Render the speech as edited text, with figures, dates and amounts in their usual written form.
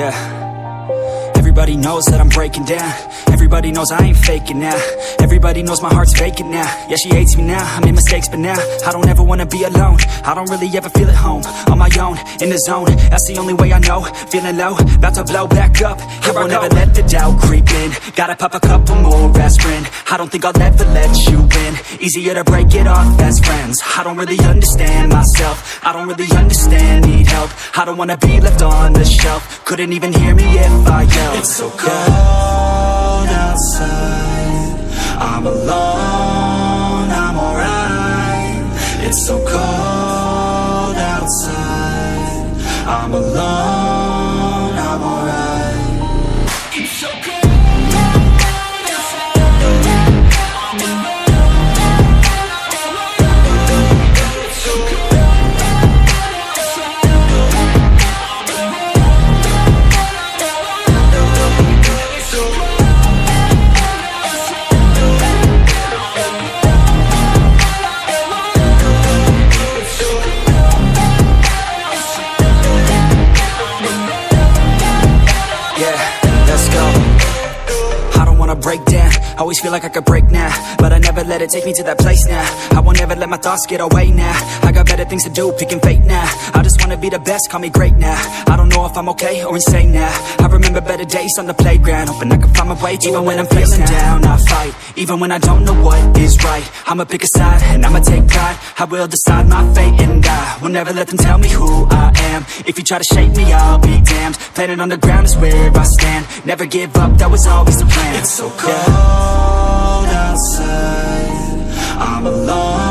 Yeah. Everybody knows that I'm breaking down. Everybody knows I ain't faking now. Everybody knows my heart's vacant now. Yeah, she hates me now, I made mistakes but now I don't ever wanna be alone. I don't really ever feel at home. On my own, in the zone, that's the only way I know. Feeling low, about to blow back up. Here I won't ever let the doubt creep in. Gotta pop a couple more aspirin. I don't think I'll ever let you in. Easier to break it off best friends. I don't really understand myself. I don't really understand, need help. I don't wanna be left on the shelf. Couldn't even hear me if I yelled. It's so cold outside, I'm alone, I'm alright. It's so cold outside, I'm alone, I'm alright. It's so cold. Break down, always feel like I could break now, but I never let it take me to that place now. I won't ever let my thoughts get away now. I got better things to do, picking fate now. I just wanna be the best, call me great now. I don't know if I'm okay or insane now. I remember better days on the playground, hoping I can find my way. Even when I'm feeling down, I fight. Even when I don't know what is right, I'ma pick a side and I'ma take pride. I will decide my fate and I will never let them tell me who I am. If you try to shape me, I'll be damned. Planet on the ground is where I stand. Never give up, that was always the plan. It's so cold outside, I'm alone.